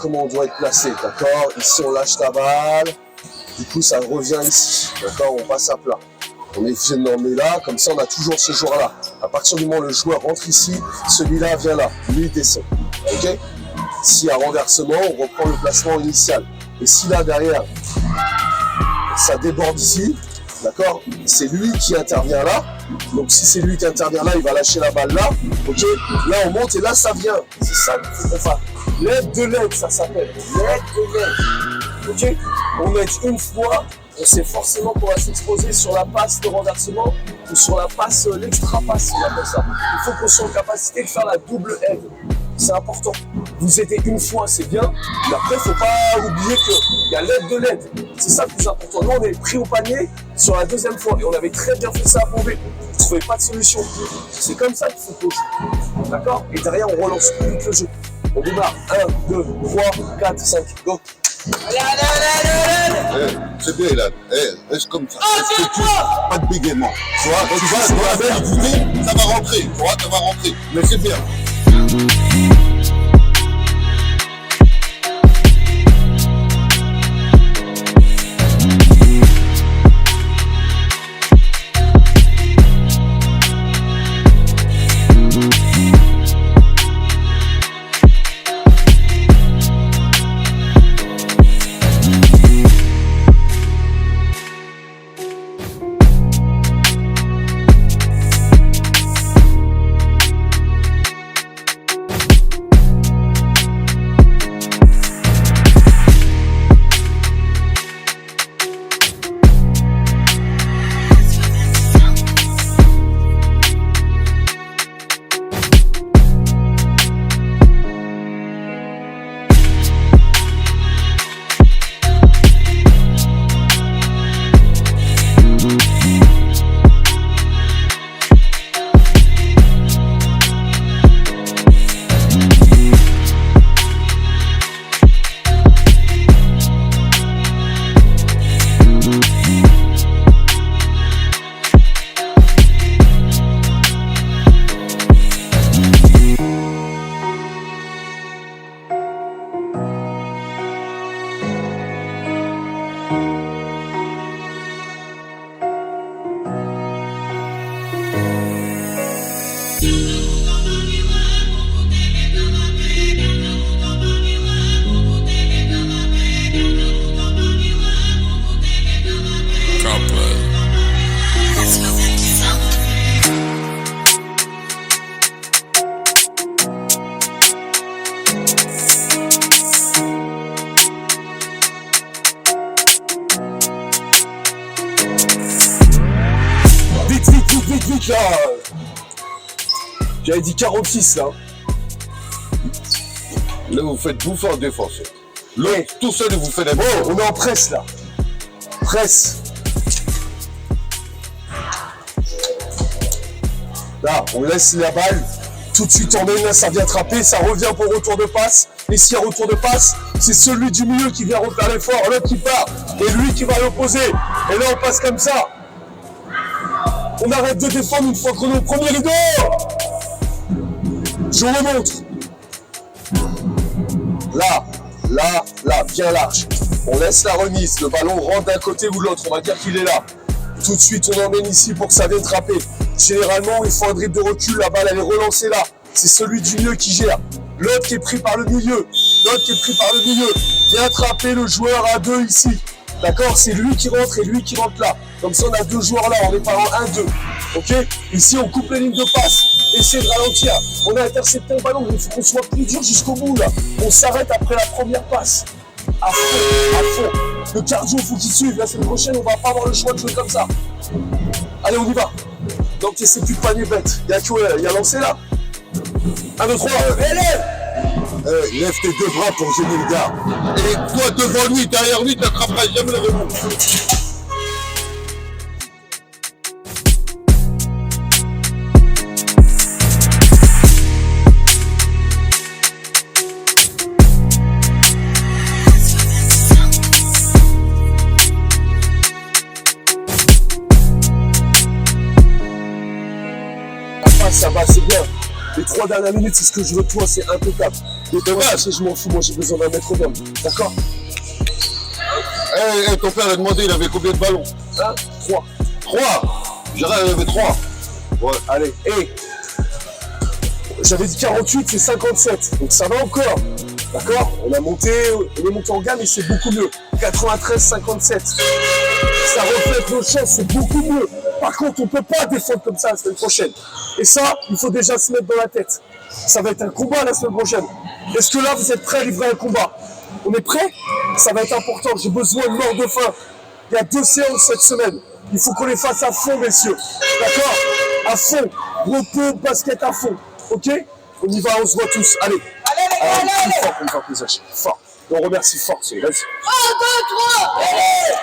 comment on doit être placé, d'accord? Ici, on lâche la balle. Du coup, ça revient ici, d'accord? On passe à plat. On met là, comme ça, on a toujours ce joueur-là. À partir du moment où le joueur rentre ici, celui-là vient là. Lui, il descend, ok? S'il y a renversement, on reprend le placement initial. Et si là, derrière, ça déborde ici, d'accord? C'est lui qui intervient là. Donc si c'est lui qui intervient là, il va lâcher la balle là. Ok? Là on monte et là ça vient. C'est ça qu'il faut qu'on fasse. L'aide de l'aide, ça s'appelle. L'aide de l'aide. Ok? On aide une fois, on sait forcément qu'on va s'exposer sur la passe de renversement ou sur la passe, l'extra passe, on appelle ça. Il faut qu'on soit en capacité de faire la double aide. C'est important. Vous aidez une fois, c'est bien. Mais après, il ne faut pas oublier qu'il y a l'aide de l'aide. C'est ça le plus important. Nous, on est pris au panier sur la deuxième fois. Et on avait très bien fait ça à Bombay. Vous ne trouvez pas de solution. C'est comme ça qu'il faut qu'on joue. D'accord? Et derrière, on relance plus vite le jeu. On démarre. 1, 2, 3, 4, 5. Go! C'est bien là, reste comme ça. Pas de bégaiement. Tu vois, tu vas écouter, ça va rentrer. Tu vois, ça va rentrer. Mais c'est bien. Vite là. J'avais dit 46 là. Là vous faites bouffer en défense. L'autre tout seul vous fait des bon, on est en presse là. Presse. Là, on laisse la balle. Tout de suite on mène, là ça vient trapper, ça revient pour retour de passe. Et s'il y a retour de passe, c'est celui du milieu qui vient refaire l'effort, l'autre qui part, et lui qui va l'opposer. Et là on passe comme ça. On arrête de défendre une fois qu'on est au premier rideau. Je remonte. Là, bien large. On laisse la remise, le ballon rentre d'un côté ou de l'autre, on va dire qu'il est là. Tout de suite, on emmène ici pour que ça vienne trapper. Généralement, il faut un dribble de recul, la balle elle est relancée là. C'est celui du milieu qui gère. L'autre qui est pris par le milieu. Vient trapper le joueur à deux ici. D'accord? C'est lui qui rentre et lui qui rentre là. Comme ça, on a deux joueurs là, on est par en 1-2. Ok? Ici, on coupe les lignes de passe. Essayez de ralentir. On a intercepté le ballon, il faut qu'on soit plus dur jusqu'au bout là. On s'arrête après la première passe. À fond. Le cardio, il faut qu'il suive. La semaine prochaine, on va pas avoir le choix de jouer comme ça. Allez, on y va. Donc, c'est plus de panier bête. Il y a lancé là. 1, 2, 3. Lève tes deux bras pour gêner le gars. Et toi devant lui, derrière lui, tu n'attraperas jamais le rebond. Ça va, c'est bien. Les 3 dernières minutes, c'est ce que je veux de toi, c'est impeccable. de base, je m'en fous, moi j'ai besoin d'un maître d'homme. D'accord? Ton père a demandé, il avait combien de ballons? 3. 3. Gérard, il avait 3. Ouais, allez, j'avais dit 48, c'est 57, donc ça va encore. D'accord? On est monté en gamme et c'est beaucoup mieux. 93, 57. Ça reflète nos chances, c'est beaucoup mieux. Par contre, on ne peut pas défendre comme ça la semaine prochaine. Et ça, il faut déjà se mettre dans la tête. Ça va être un combat la semaine prochaine. Est-ce que là, vous êtes prêts à livrer un combat? On est prêts? Ça va être important. J'ai besoin de mort de faim. Il y a 2 séances cette semaine. Il faut qu'on les fasse à fond, messieurs. D'accord? À fond. Repos, basket à fond. Ok? On y va, on se voit tous. Allez. Allez. Plus fort pour me faire plaisir. Fort. On remercie fort. Vas-y. 1, 2, 3. Allez.